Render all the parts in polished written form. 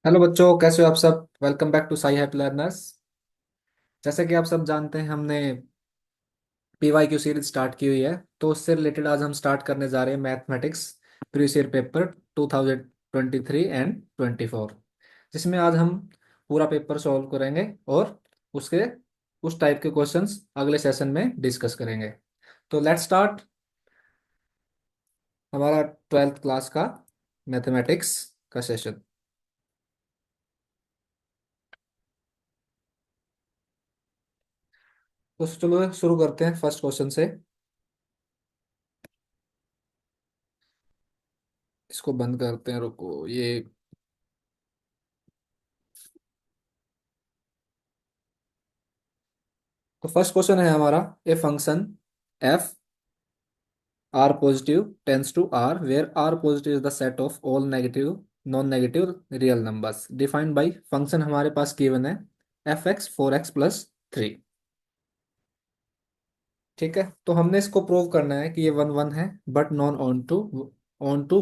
Hello बच्चों, कैसे हो आप सब। वेलकम बैक टू साई हैप लर्नर्स। जैसे कि आप सब जानते हैं, हमने पीवाई क्यू सीरीज स्टार्ट की हुई है। तो उससे रिलेटेड आज हम स्टार्ट करने जा रहे हैं mathematics previous year paper 2023 and 24, जिसमें आज हम पूरा पेपर सॉल्व करेंगे और उसके उस टाइप के क्वेश्चंस अगले सेशन में डिस्कस करेंगे। तो लेट्स स्टार्ट हमारा 12th क्लास का मैथमेटिक्स का सेशन। तो चलो शुरू करते हैं फर्स्ट क्वेश्चन से। इसको बंद करते हैं, रुको ये। तो फर्स्ट क्वेश्चन है हमारा, a function F R positive tends to R where R positive is the set of all negative non negative real numbers defined by function हमारे पास गिवन है एफ एक्स 4x+3। ठीक है, तो हमने इसको प्रूव करना है कि ये वन वन है but non onto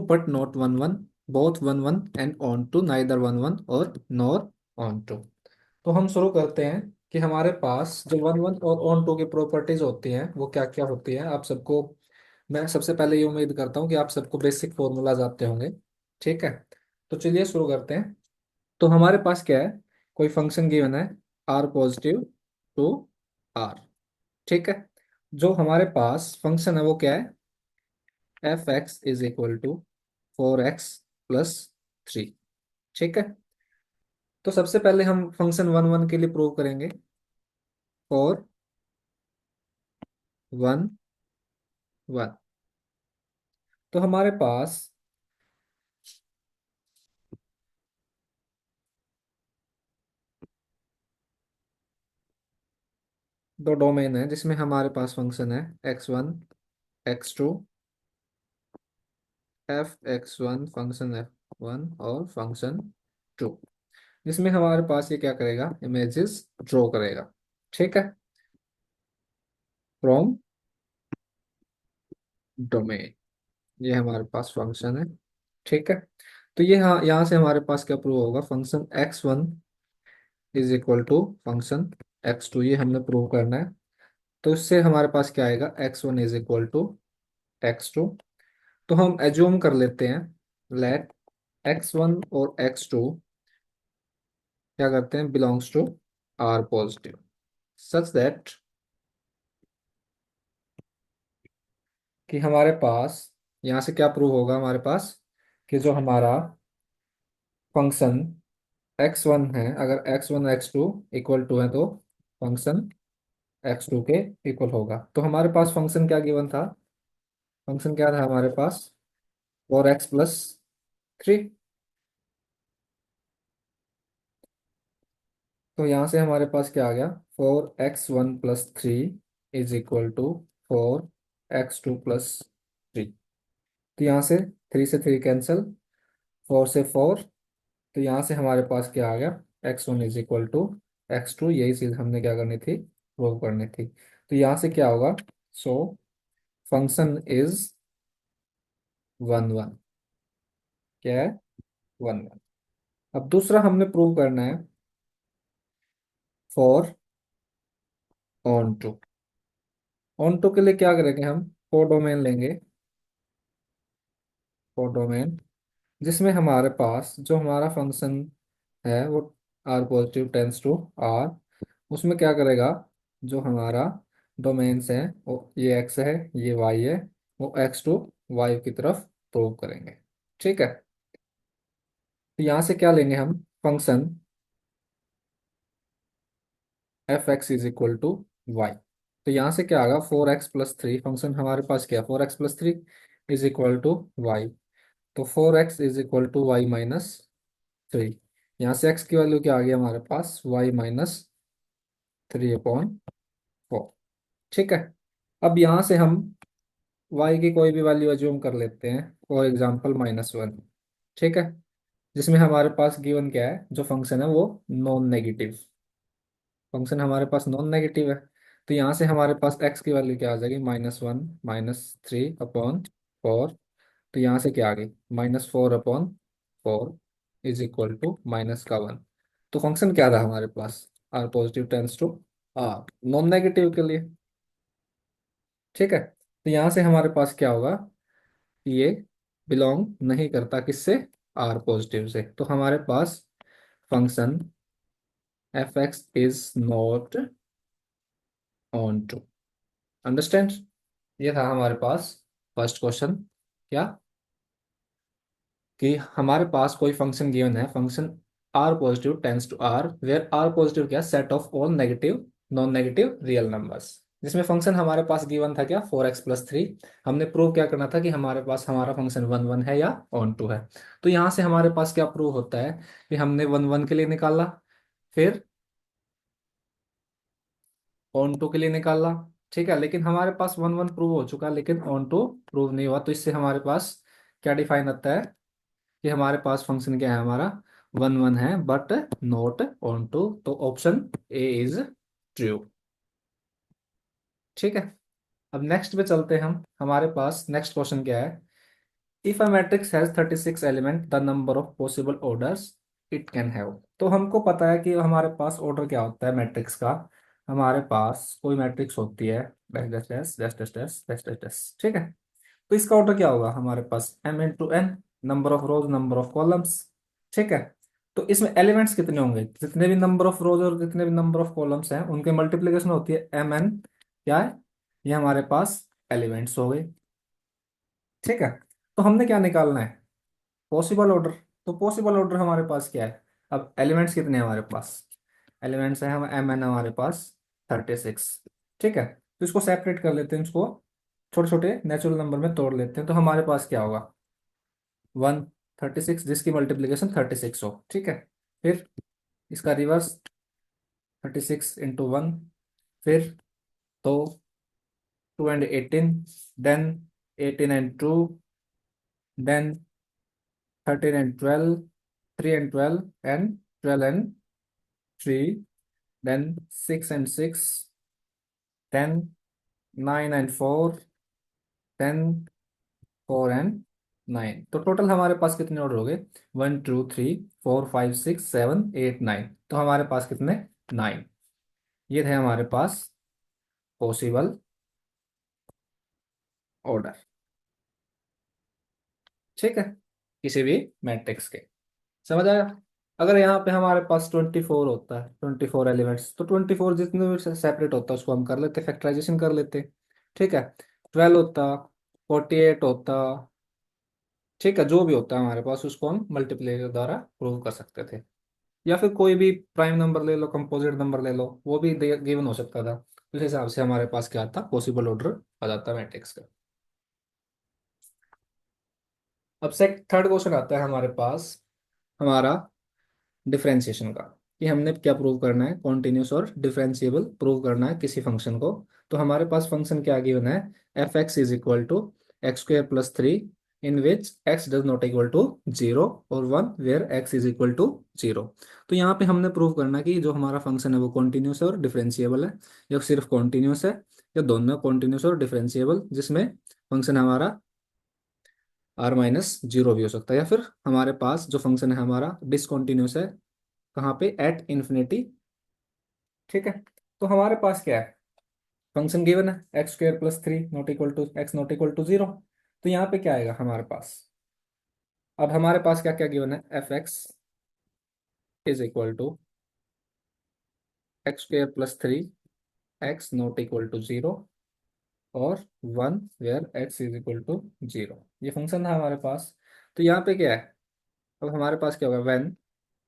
but not one one, both one one and onto neither one one और नॉर ऑन टू। तो हम शुरू करते हैं कि हमारे पास जो वन वन और ऑन टू की प्रॉपर्टीज होती हैं वो क्या क्या होती हैं। आप सबको मैं सबसे पहले ये उम्मीद करता हूँ कि आप सबको बेसिक फॉर्मूलाज आते होंगे। ठीक है, तो चलिए शुरू करते हैं। तो हमारे पास क्या है, कोई फंक्शन गिवन है आर पॉजिटिव टू आर। ठीक है, जो हमारे पास फंक्शन है वो क्या है, F x is equal to 4x+3। ठीक है, तो सबसे पहले हम फंक्शन वन वन के लिए प्रूव करेंगे। फोर वन वन, तो हमारे पास दो डोमेन है जिसमें हमारे पास फंक्शन है x1 x2, f(x1) function f1 और फंक्शन 2, जिसमें हमारे पास ये क्या करेगा, इमेजेस ड्रॉ करेगा। ठीक है, फ्रॉम डोमेन, ये हमारे पास फंक्शन है। ठीक है, तो ये यहाँ से हमारे पास क्या प्रूव होगा, function x1 is equal to function x2, ये हमने प्रूव करना है। तो इससे हमारे पास क्या आएगा, x1 is equal to x2। तो हम एज्यूम कर लेते हैं, लेट x1 और x2 क्या करते हैं, belongs to R positive, such that कि हमारे पास यहाँ से क्या प्रूव होगा, हमारे पास कि जो हमारा फंक्शन x1 है, अगर x1 x2 इक्वल टू है तो फंक्शन x2 के इक्वल होगा। तो हमारे पास फंक्शन क्या गिवन था, फंक्शन क्या था हमारे पास, 4x+3। तो यहाँ से हमारे पास क्या आ गया, 4x1+3 is equal to 4x2+3। तो यहाँ से 3 कैंसिल, 4 से 4। तो यहाँ से हमारे पास क्या आ गया, x1 is equal to x2, यही चीज हमने क्या करनी थी, प्रूव करनी थी। तो यहाँ से क्या होगा, so function is one one, क्या है, वन वन। अब दूसरा हमने प्रूव करना है for onto. Onto के लिए क्या करेंगे, हम फोर डोमेन लेंगे, फोर डोमेन, जिसमें हमारे पास जो हमारा फंक्शन है वो R positive tends to R, उसमें क्या करेगा, जो हमारा डोमेन्स है वो ये एक्स है ये वाई है, वो एक्स टू वाई की तरफ प्रूव करेंगे। ठीक है, तो यहाँ से क्या लेंगे हम, function F x is equal to Y. तो यहाँ से क्या आएगा, 4x+3, फंक्शन हमारे पास क्या है, 4x+3 is equal to Y. तो 4x is equal to y-3। यहाँ से x की वैल्यू क्या आ गई हमारे पास, y-3/4। ठीक है, अब यहाँ से हम y की कोई भी वैल्यू अज्यूम कर लेते हैं, फॉर एग्जाम्पल -1। ठीक है, जिसमें हमारे पास गिवन क्या है, जो फंक्शन है वो नॉन नेगेटिव, फंक्शन हमारे पास नॉन नेगेटिव है। तो यहाँ से हमारे पास x की वैल्यू क्या आ जाएगी, -1 -3/4। तो यहाँ से क्या आ गई, -4/4। इज इक्वल टू माइनस का 1। तो फंक्शन क्या था हमारे पास, R positive tends to R non negative के लिए। ठीक है, तो यहाँ से हमारे पास क्या होगा, ये बिलोंग नहीं करता किससे, आर पॉजिटिव से। तो हमारे पास function F x is not onto. Understand. ये था हमारे पास फर्स्ट क्वेश्चन। क्या, कि हमारे पास कोई फंक्शन गिवन है, function R positive tends to R, where R positive क्या, set of all negative non negative real numbers. जिसमें फंक्शन हमारे पास गिवन था क्या, 4x+3। हमने प्रूव क्या करना था कि हमारे पास हमारा फंक्शन वन वन है या ऑन टू है। तो यहाँ से हमारे पास क्या प्रूव होता है कि हमने वन वन के लिए निकाला, फिर ऑन टू के लिए निकाला। ठीक है, लेकिन हमारे पास वन वन प्रूव हो चुका, लेकिन ऑन टू प्रूव नहीं हुआ। तो इससे हमारे पास क्या डिफाइन होता है कि हमारे पास फंक्शन क्या है, हमारा वन वन है बट नॉट ऑन टू। तो ऑप्शन ए इज ट्रू। ठीक है, अब नेक्स्ट पे चलते हैं हम। हमारे पास नेक्स्ट क्वेश्चन क्या है, if a matrix has 36 element the number of possible orders it can have. तो हमको पता है कि हमारे पास ऑर्डर क्या होता है मैट्रिक्स का। हमारे पास कोई मैट्रिक्स होती है dash dash dash dash dash dash dash dash dash. ठीक है, तो इसका ऑर्डर क्या होगा हमारे पास, m×n, number of rose number of columns. ठीक है, तो इसमें एलिमेंट्स कितने होंगे, जितने भी नंबर ऑफ रोज और जितने भी नंबर ऑफ कॉलम्स हैं उनके मल्टीप्लीकेशन होती है mn। क्या है, ये हमारे पास एलिमेंट्स हो गए। ठीक है, तो हमने क्या निकालना है, पॉसिबल ऑर्डर। तो पॉसिबल ऑर्डर हमारे पास क्या है, अब एलिमेंट्स कितने हैं हमारे पास, एलिमेंट्स है हम mn हमारे पास 36। ठीक है, तो इसको सेपरेट कर लेते हैं, इसको छोटे छोटे नेचुरल नंबर में तोड़ लेते हैं। तो हमारे पास क्या होगा, 136 जिसकी मल्टीप्लीकेशन 36 हो। ठीक है, फिर इसका रिवर्स 36 × 1, फिर तो 2 and 18, then 18 and 2, then 13 and 12, 3 and 12, and 12 and 3, then 6 and 6, then 9 and 4, then 4 and 9। तो टोटल हमारे पास कितने ऑर्डर हो गए, 1 2 3 4 5 6 7 8 9। तो हमारे पास कितने, 9। ये थे हमारे पास पॉसिबल ऑर्डर। ठीक है, किसी भी मैट्रिक्स के। समझ आया। अगर यहाँ पे हमारे पास 24 होता है, 24 एलिमेंट्स, तो 24 जितने भी सेपरेट होता है उसको हम कर लेते, फैक्टराइजेशन कर लेते। ठीक है, 12 होता, 48 होता। ठीक है, जो भी होता है हमारे पास उसको हम मल्टीप्लाई द्वारा प्रूव कर सकते थे। या फिर कोई भी प्राइम नंबर ले लो, कंपोजिट नंबर ले लो, वो भी गिवन हो सकता था। उस हिसाब से हमारे पास क्या आता, पॉसिबल ऑर्डर आ जाता मैट्रिक्स का। अब से थर्ड क्वेश्चन आता है हमारे पास, हमारा डिफरेंशिएशन का, कि हमने क्या प्रूव करना है, कॉन्टिन्यूस और डिफरेंशिएबल प्रूव करना है किसी फंक्शन को। तो हमारे पास फंक्शन क्या गिवन है, F x is equal to x² + 3 in which x does not equal to 0 और 1 where x is equal to 0। तो यहाँ पे हमने प्रूव करना है कि जो हमारा फंक्शन है वो कॉन्टिन्यूस है और डिफरेंशिएबल है, या सिर्फ कॉन्टिन्यूस है, या दोनों कॉन्टिन्यूस और डिफरेंशिएबल, जिसमें फंक्शन हमारा r-0 भी हो सकता है, या फिर हमारे पास जो फंक्शन है हमारा डिसकॉन्टिन्यूस है, कहाँ पे, एट इन्फिनिटी। ठीक है, तो हमारे पास क्या है, फंक्शन गिवन है x² + 3 not equal to x not equal to 0। तो यहाँ पे क्या आएगा हमारे पास, अब हमारे पास क्या क्या गिवन है, F x is equal to x² + 3 x not equal to 0 और 1 where x is equal to 0। ये फंक्शन था हमारे पास। तो यहाँ पे क्या है, अब हमारे पास क्या होगा, when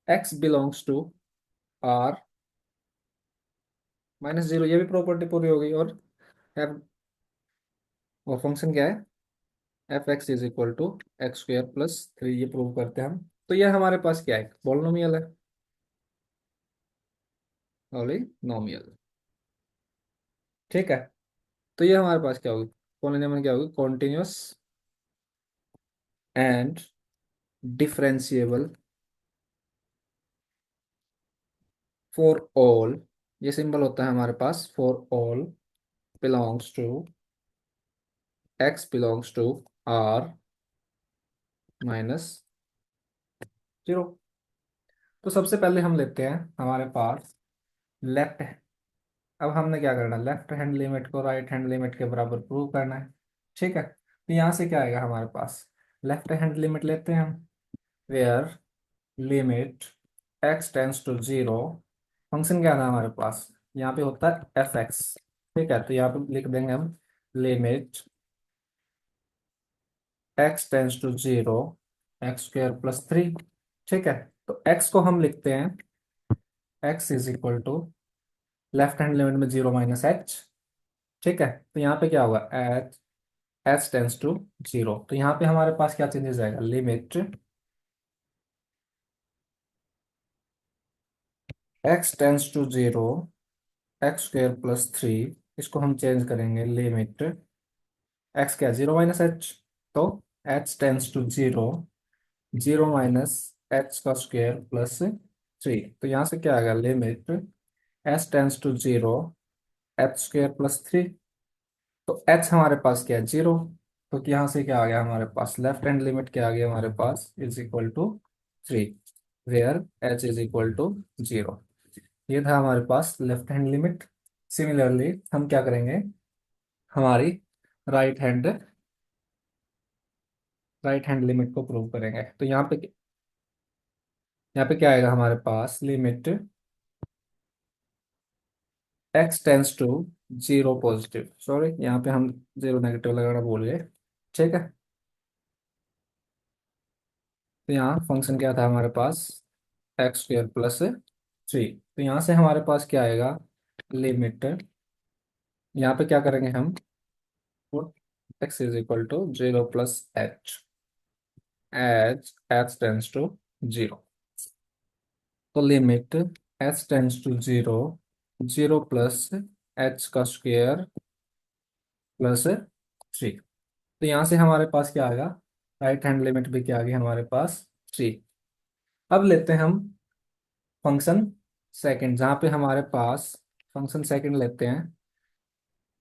x belongs to r -0, ये भी प्रॉपर्टी पूरी हो गई। और f, वो फंक्शन क्या है, F x is equal to x² + 3, ये प्रूव करते हैं हम। तो ये हमारे पास क्या है, पॉलिनोमियल है, पॉलिनोमियल। ठीक है, तो ये हमारे पास क्या होगी, पॉलिनोमियल क्या होगी, continuous and differentiable for all. ये सिंबल होता है हमारे पास for all belongs to x belongs to r -0। तो सबसे पहले हम लेते हैं हमारे पास लेफ्ट। अब हमने क्या करना है, लेफ्ट हैंड लिमिट को राइट हैंड लिमिट के बराबर प्रूव करना है। ठीक है, तो यहाँ से क्या आएगा हमारे पास, लेफ्ट हैंड लिमिट लेते हैं हम, where limit x tends to zero. Function क्या था हमारे पास, यहाँ पे होता है एफ एक्स। ठीक है, तो यहाँ पे लिख देंगे हम limit x tends to zero X square plus three. ठीक है, तो एक्स को हम लिखते हैं, X is equal to left hand limit में जीरो माइनस एच। ठीक है, तो यहाँ पे क्या होगा, H H tends to zero. तो यहाँ पे हमारे पास क्या चेंजेस आएगा, limit x tends to zero X square plus three. इसको हम चेंज करेंगे, लिमिट एक्स क्या, जीरो माइनस एच। तो H tends to zero zero minus H का स्क्वायर प्लस थ्री। तो यहाँ से क्या आएगा, limit H tends to zero H square plus three. तो एच हमारे पास क्या है, जीरो। तो यहाँ से क्या आ गया हमारे पास, लेफ्ट हैंड लिमिट क्या आ गया हमारे पास, is equal to three, where h is equal to zero. ये था हमारे पास लेफ्ट हैंड लिमिट। सिमिलरली हम क्या करेंगे, हमारी right hand right hand limit को प्रूव करेंगे। तो यहाँ पे क्या आएगा हमारे पास, limit x tends to zero positive, sorry यहाँ पे हम जीरो नेगेटिव लगाना भूल गए। ठीक है, तो यहाँ फंक्शन क्या था हमारे पास, एक्स स्क्वायर प्लस थ्री। तो यहाँ से हमारे पास क्या आएगा, लिमिट, यहाँ पे क्या करेंगे हम, x is equal to zero plus h, h H tends to zero. तो limit H tends to zero zero plus h का स्क्वायर प्लस थ्री। तो यहाँ से हमारे पास क्या आएगा, राइट हैंड लिमिट भी क्या आ गई हमारे पास, थ्री। अब लेते हैं हम फंक्शन सेकंड, जहाँ पे हमारे पास फंक्शन सेकंड लेते हैं।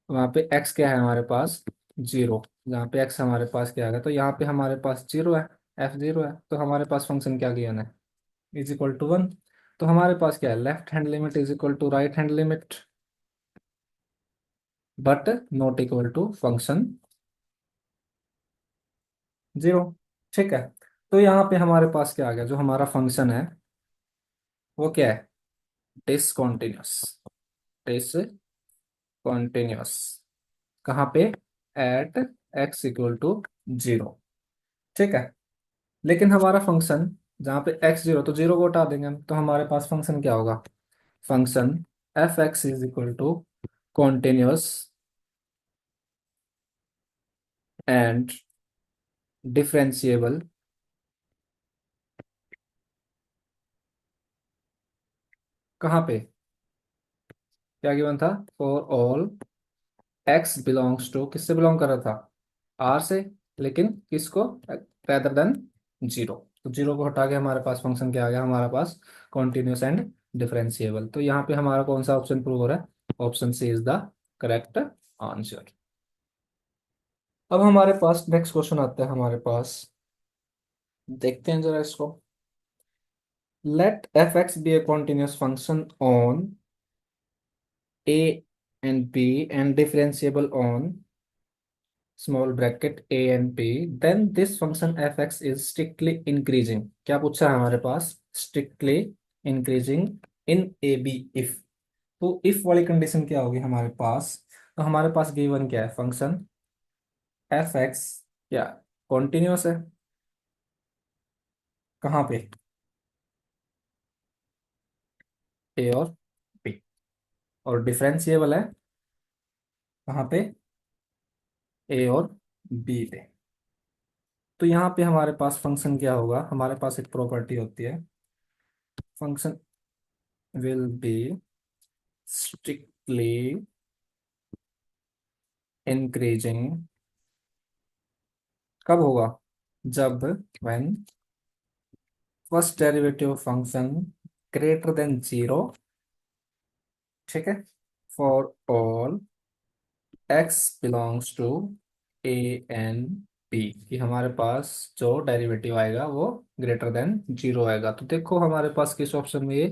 वहाँ पे एक्स क्या है हमारे पास, जीरो। जहाँ पे एक्स हमारे पास क्या आएगा, तो यहाँ पे हमारे पास जीरो है, एफ जीरो है। तो हमारे पास फंक्शन क्या गिवन है, इज इक्वल टू वन। तो हमारे पास क्या है, left hand limit is equal to right hand limit, but not equal to function zero. ठीक है, तो यहाँ पे हमारे पास क्या आ गया, जो हमारा फंक्शन है वो क्या है, डिसकॉन्टिन्यूस। डिसकॉन्टिन्यूस कहाँ पे, at X equal to zero. ठीक है, लेकिन हमारा फंक्शन जहाँ पे एक्स जीरो, तो जीरो को हटा देंगे हम, तो हमारे पास फंक्शन क्या होगा, function F x is equal to continuous and differentiable. कहाँ पे, क्या गिवन था, for all X belongs to, किससे बिलोंग कर रहा था, आर से, लेकिन किसको, रेदर देन जीरो। तो जीरो को हटा के हमारे पास फंक्शन क्या आ गया हमारे पास, कॉन्टिन्यूस एंड डिफरेंशिएबल। तो यहाँ पे हमारा कौन सा ऑप्शन प्रूव हो रहा है, option C is the correct answer. अब हमारे पास नेक्स्ट क्वेश्चन आता है हमारे पास, देखते हैं जरा इसको। Let f x be a continuous function on a and b and differentiable on small bracket a and b, then this function F x is strictly increasing. क्या पूछा है हमारे पास, strictly increasing in a b if. तो if वाली condition क्या होगी हमारे पास, तो हमारे पास गिवन क्या है, फंक्शन एफ एक्स क्या कॉन्टिन्यूस है, कहाँ पे, ए और बी, और डिफरेंशिएबल है कहाँ पे, ए और बी पे। तो यहाँ पे हमारे पास फंक्शन क्या होगा, हमारे पास एक प्रॉपर्टी होती है, function will be strictly increasing. कब होगा, जब when first derivative function greater than zero. ठीक है, for all X belongs to A and T कि हमारे पास जो डेरिवेटिव आएगा वो ग्रेटर देन जीरो आएगा। तो देखो हमारे पास किस ऑप्शन में ये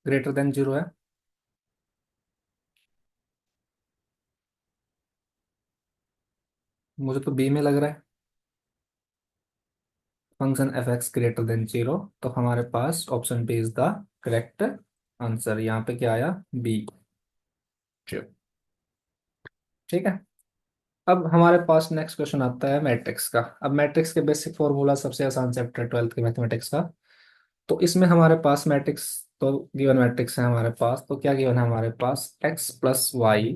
ग्रेटर देन जीरो है। मुझे तो बी में लग रहा है, function F x greater than zero. तो हमारे पास option B is the correct answer. यहाँ पे क्या आया, बी। ठीक है। अब हमारे पास नेक्स्ट क्वेश्चन आता है मैट्रिक्स का। अब मैट्रिक्स के बेसिक फॉर्मूला सबसे आसान चैप्टर 12th के मैथमेटिक्स का। तो इसमें हमारे पास मैट्रिक्स, तो गिवन मैट्रिक्स है हमारे पास। तो क्या गिवन है हमारे पास, x plus y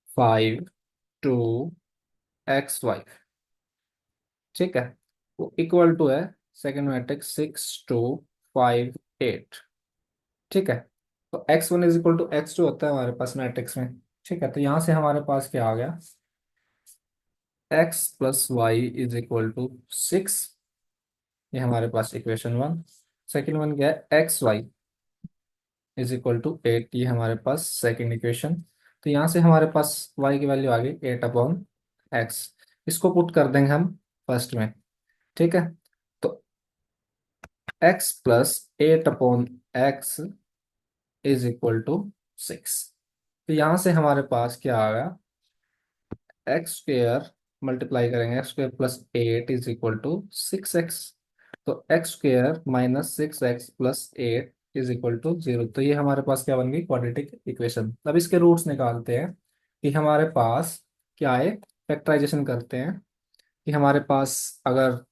5 2 x y. ठीक है। वो इक्वल टू है सेकेंड मैट्रिक्स 6 2 5 8। ठीक है। तो x1 is equal to x2 होता है हमारे पास मैट्रिक्स में। ठीक है। तो यहाँ से हमारे पास क्या आ गया, x plus Y is equal to 6। ये हमारे पास इक्वेशन वन। सेकेंड वन क्या है, X Y is equal to 8। ये हमारे पास सेकेंड इक्वेशन। तो यहाँ से हमारे पास y की वैल्यू आ गई 8/x। इसको पुट कर देंगे हम फर्स्ट में। ठीक है। तो x plus 8/x is equal to 6। तो यहाँ से हमारे पास क्या आ गया, एक्स स्क्वेयर मल्टीप्लाई करेंगे, X square plus 8 is equal to 6x। तो X square minus 6x plus 8 is equal to 0। तो ये हमारे पास क्या बन गई, क्वाड्रेटिक इक्वेशन। अब इसके रूट्स निकालते हैं कि हमारे पास क्या है, फैक्टराइजेशन करते हैं कि हमारे पास अगर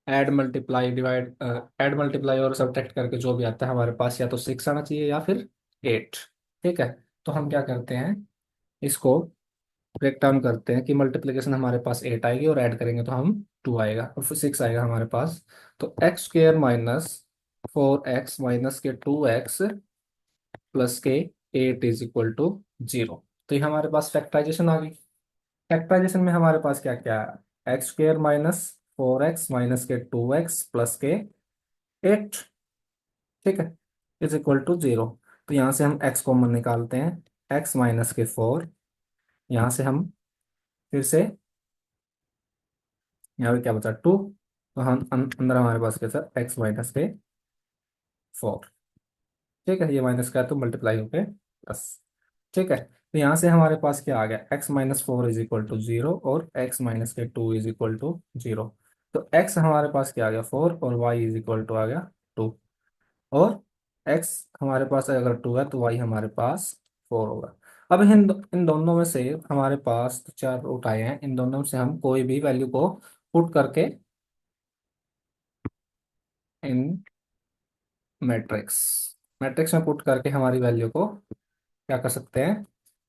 add multiply divide, add multiply और सब्ट्रैक्ट करके जो भी आता है हमारे पास, या तो 6 आना चाहिए या फिर 8। ठीक है। तो हम क्या करते हैं, इसको ब्रेक डाउन करते हैं कि मल्टीप्लीकेशन हमारे पास 8 आएगी और ऐड करेंगे तो हम 2 आएगा और फिर 6 आएगा हमारे पास। तो X square minus 4x minus के 2x प्लस के 8 इज इक्वल टू 0। तो ये हमारे पास फैक्टराइजेशन आ गई। फैक्टराइजेशन में हमारे पास क्या क्या है, x square minus 4x minus के 2x प्लस के 8। ठीक है, इज इक्वल टू 0। तो यहाँ से हम x कॉमन निकालते हैं, x माइनस के 4। यहाँ से हम फिर से, यहाँ पे क्या बचा 2। तो हम अंदर हमारे पास क्या था, एक्स माइनस के 4। ठीक है, ये माइनस का है तो मल्टीप्लाई होके प्लस। ठीक है। तो यहाँ से हमारे पास क्या आ गया, X minus 4 is equal to 0 और एक्स माइनस के 2 इज इक्वल टू 0। तो एक्स हमारे पास क्या आ गया 4 और वाई इज इक्वल टू आ गया 2। और एक्स हमारे पास अगर 2 है तो वाई हमारे पास 4 होगा। अब इन दोनों में से हमारे पास तो चार रूट आए हैं, इन दोनों में से हम कोई भी वैल्यू को पुट करके इन मैट्रिक्स मैट्रिक्स में पुट करके हमारी वैल्यू को क्या कर सकते हैं,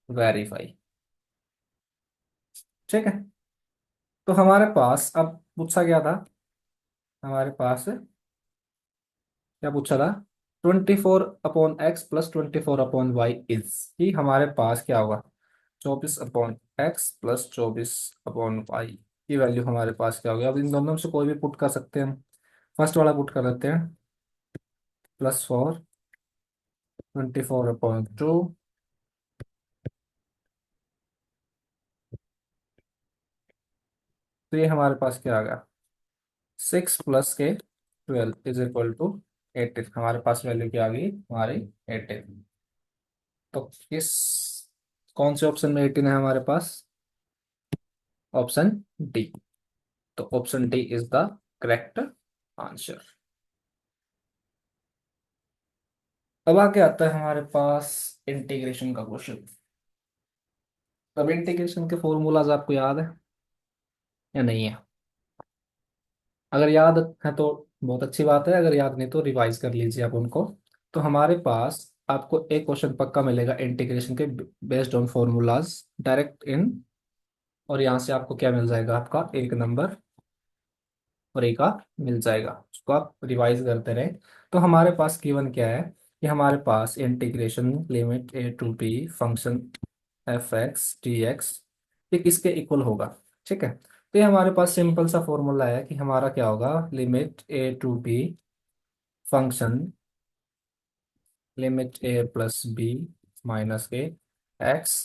वेरीफाई। ठीक है। तो हमारे पास अब पूछा गया था, हमारे पास क्या पूछा था, 24/x प्लस 24/y इज, कि हमारे पास क्या होगा, 24/x प्लस 24/y की वैल्यू हमारे पास क्या होगी। अब इन दोनों में से कोई भी पुट कर सकते हैं हम। फर्स्ट वाला पुट कर देते हैं, +4 24/2। तो ये हमारे पास क्या आ गया, 6 प्लस के 12 इज इक्वल टू 18। हमारे पास वैल्यू क्या आ गई हमारी 18। तो किस कौन से ऑप्शन में 18 है हमारे पास, ऑप्शन डी। तो option D is the correct answer. अब आगे आता है हमारे पास इंटीग्रेशन का क्वेश्चन। अब इंटीग्रेशन के फॉर्मूलाज आपको याद है या नहीं है? अगर याद है तो बहुत अच्छी बात है, अगर याद नहीं तो रिवाइज कर लीजिए आप उनको। तो हमारे पास आपको एक क्वेश्चन पक्का मिलेगा इंटीग्रेशन के, बेस्ड ऑन फॉर्मूलाज डायरेक्ट इन। और यहाँ से आपको क्या मिल जाएगा, आपका एक नंबर और एक का मिल जाएगा, उसको आप रिवाइज करते रहे। तो हमारे पास गिवन क्या है कि हमारे पास integration limit a to b function f(x) dx ये किसके इक्वल होगा। ठीक है। तो ये हमारे पास सिंपल सा फॉर्मूला है कि हमारा क्या होगा, limit a to b function limit a plus b minus के x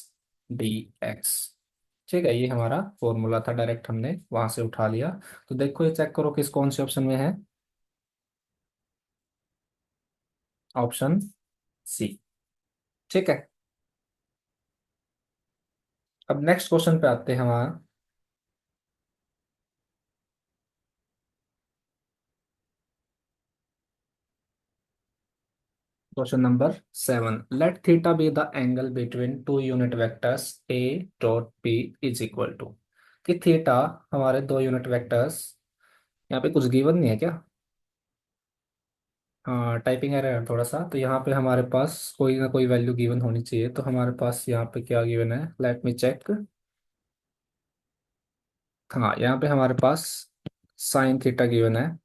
dx। ठीक है, ये हमारा फॉर्मूला था, डायरेक्ट हमने वहां से उठा लिया। तो देखो ये चेक करो किस कौन से ऑप्शन में है। Option C. ठीक है। अब नेक्स्ट क्वेश्चन पे आते हैं हमारा। Question number 7, let theta be the angle between two unit vectors A dot P is equal to. कि थीटा हमारे दो यूनिट वेक्टर्स, यहाँ पे कुछ गिवन नहीं है क्या? हाँ, टाइपिंग एरर है थोड़ा सा, तो यहाँ पे हमारे पास कोई ना कोई वैल्यू गिवन होनी चाहिए। तो हमारे पास यहाँ पे क्या गिवन है, लेट मी चेक। हाँ, यहाँ पे हमारे पास साइन थीटा गिवन है।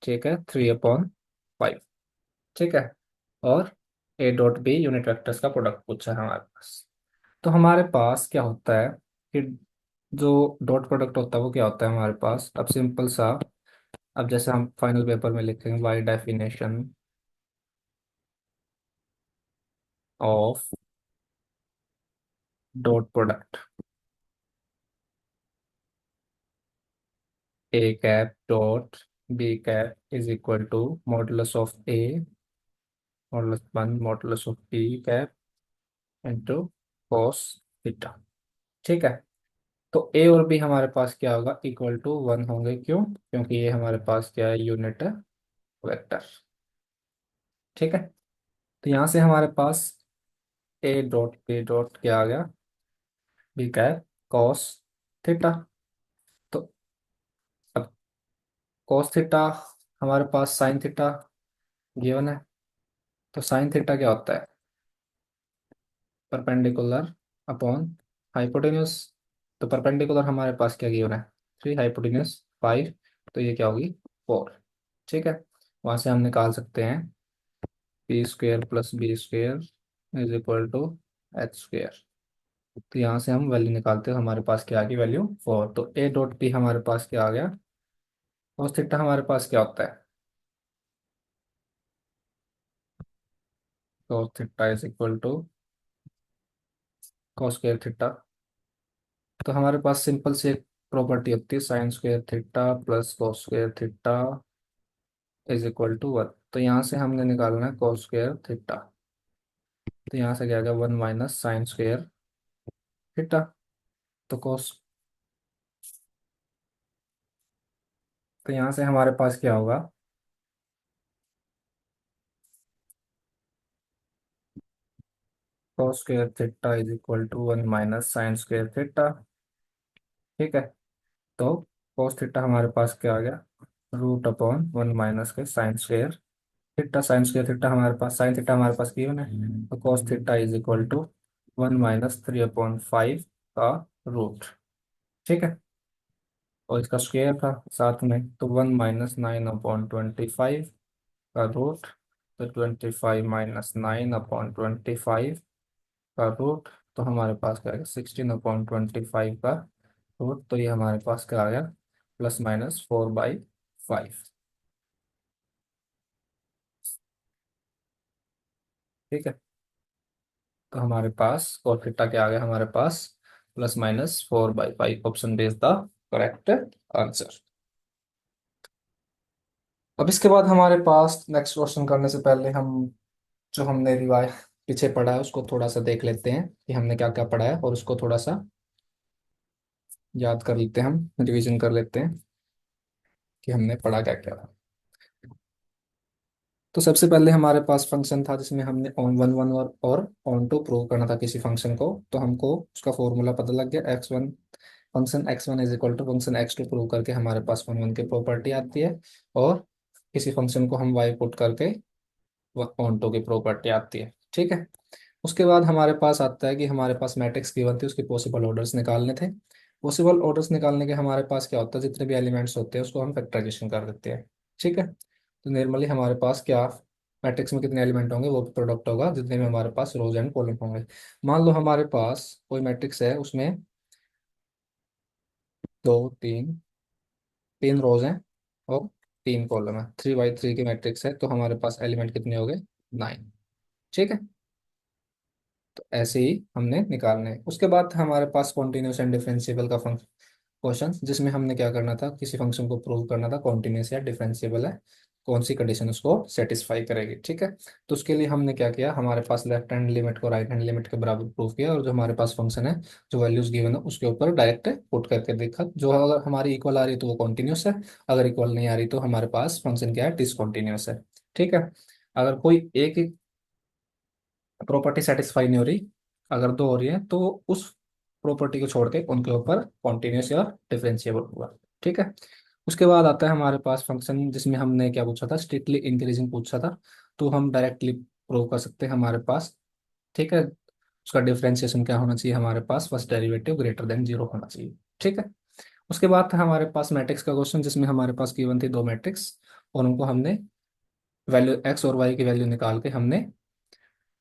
ठीक है, 3/5। ठीक है। और A dot B unit vectors का प्रोडक्ट पूछा है हमारे पास। तो हमारे पास क्या होता है कि जो डॉट प्रोडक्ट होता है वो क्या होता है हमारे पास, अब सिंपल सा। अब जैसे हम फाइनल पेपर में लिखेंगे, by definition of dot product, A cap dot B cap is equal to modulus of A modulus 1 modulus of B cap into cos theta. ठीक है। तो ए और बी हमारे पास क्या होगा, इक्वल टू 1 होंगे। क्यों? क्योंकि ये हमारे पास क्या है, यूनिट वेक्टर। ठीक है। तो यहाँ से हमारे पास ए डॉट बी डॉट क्या आ गया, बी कैप कॉस थीटा। तो अब कॉस थीटा हमारे पास साइन थीटा गिवन है। तो साइन थीटा क्या होता है, परपेंडिकुलर अपॉन हाइपोटेन्यूज। तो परपेंडिकुलर हमारे पास क्या गिवन है, 3, हाइपोटेन्यूज 5। तो ये क्या होगी, 4। ठीक है। वहां से हम निकाल सकते हैं P square plus B square is equal to H square. तो यहाँ से हम वैल्यू निकालते हैं, हमारे पास क्या आ गई, वैल्यू 4। तो ए डॉट पी हमारे पास क्या आ गया, cos थीटा हमारे पास क्या होता है, cos theta is equal to cos square theta. तो हमारे पास सिंपल से एक प्रॉपर्टी होती है, sine square theta plus cos square theta is equal to 1। तो यहाँ से हमने निकालना है cos स्क्वायर थीटा। तो यहाँ से क्या आ गया, 1 माइनस साइन स्क्वायर थीटा। तो cos, तो यहाँ से हमारे पास क्या होगा, cos square theta is equal to 1 minus sine square theta. ठीक है। तो cos थीटा हमारे पास क्या आ गया, रूट अपॉन 1 माइनस के sign square theta. Sign square theta हमारे पास, साइन थीटा हमारे पास गिवन है। तो cos theta is equal to 1 - 3/5 का रूट। ठीक है। और इसका स्क्वायर था साथ में, तो 1 - 9/25 का रूट। तो 25 - 9/25 का रूट। तो हमारे पास क्या आएगा, 16/25 का रूट। तो ये हमारे पास क्या आ गया, ±4/5। ठीक है। तो हमारे पास cos थीटा क्या आ गया, हमारे पास ±4/5। Option B is the correct answer. अब इसके बाद हमारे पास नेक्स्ट क्वेश्चन करने से पहले हम जो हमने रिवाइज पीछे पढ़ा है उसको थोड़ा सा देख लेते हैं कि हमने क्या क्या पढ़ा है, और उसको थोड़ा सा याद कर लेते हैं, हम रिवीजन कर लेते हैं कि हमने पढ़ा क्या क्या। तो सबसे पहले हमारे पास फंक्शन था जिसमें हमने ऑन वन वन और ऑन टू प्रूव करना था किसी फंक्शन को। तो हमको उसका फॉर्मूला पता लग गया, x1, function x1 is equal to function x2 prove करके हमारे पास वन वन की प्रॉपर्टी आती है। और किसी फंक्शन को हम y पुट करके ऑन टू की प्रॉपर्टी आती है। ठीक है। उसके बाद हमारे पास आता है कि हमारे पास मैट्रिक्स गिवन थी, उसके पॉसिबल ऑर्डर्स निकालने थे। पॉसिबल ऑर्डर्स निकालने के हमारे पास क्या होता है, जितने भी एलिमेंट्स होते हैं उसको हम फैक्टराइजेशन कर देते हैं। ठीक है। तो नॉर्मली हमारे पास क्या, मैट्रिक्स में कितने एलिमेंट होंगे वो प्रोडक्ट होगा जितने में हमारे पास रोज एंड कॉलम होंगे। मान लो हमारे पास कोई मैट्रिक्स है, उसमें दो तीन तीन रोज हैं और 3 कॉलम है, 3 बाई 3 की मैट्रिक्स है। तो हमारे पास एलिमेंट कितने हो गए, 9। ठीक है। तो ऐसे ही हमने निकालने हैं। उसके बाद हमारे पास कॉन्टिन्यूस एंड डिफरेंशिएबल का फंक्शन क्वेश्चन, जिसमें हमने क्या करना था, किसी फंक्शन को प्रूव करना था कॉन्टिन्यूस या डिफरेंशिएबल है, कौन सी कंडीशन उसको सेटिस्फाई करेगी। ठीक है, तो उसके लिए हमने क्या किया, हमारे पास लेफ्ट हैंड लिमिट को राइट हैंड लिमिट के बराबर प्रूव किया, और जो हमारे पास फंक्शन है, जो वैल्यूज गिवन है उसके ऊपर डायरेक्ट पुट करके देखा, जो अगर हमारी इक्वल आ रही है तो वो कॉन्टिन्यूस है, अगर इक्वल नहीं आ रही तो हमारे पास फंक्शन क्या है, डिसकॉन्टिन्यूस है। ठीक है, अगर कोई एक प्रॉपर्टी सेटिस्फाई नहीं हो रही, अगर दो हो रही है, तो उस प्रॉपर्टी को छोड़ के उनके ऊपर कॉन्टिन्यूस या डिफरेंशिएबल हुआ। ठीक है, उसके बाद आता है हमारे पास फंक्शन, जिसमें हमने क्या पूछा था, स्ट्रिक्टली इंक्रीजिंग पूछा था, तो हम डायरेक्टली प्रूव कर सकते हैं हमारे पास। ठीक है, उसका डिफरेंशिएशन क्या होना चाहिए, हमारे पास first derivative greater than zero होना चाहिए। ठीक है, उसके बाद था हमारे पास मैट्रिक्स का क्वेश्चन, जिसमें हमारे पास गिवन थी दो मैट्रिक्स, और उनको हमने वैल्यू एक्स और वाई की वैल्यू निकाल के हमने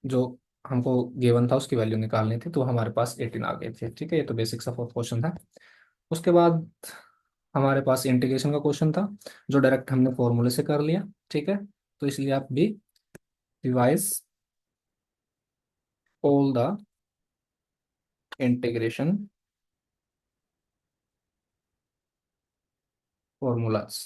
जो हमको गिवन था उसकी वैल्यू निकालनी थी, तो हमारे पास 18 आ गए थे। ठीक है, ये तो बेसिक सा क्वेश्चन था। उसके बाद हमारे पास इंटीग्रेशन का क्वेश्चन था, जो डायरेक्ट हमने फॉर्मूले से कर लिया। ठीक है, तो इसलिए आप भी revise all the integration formulas.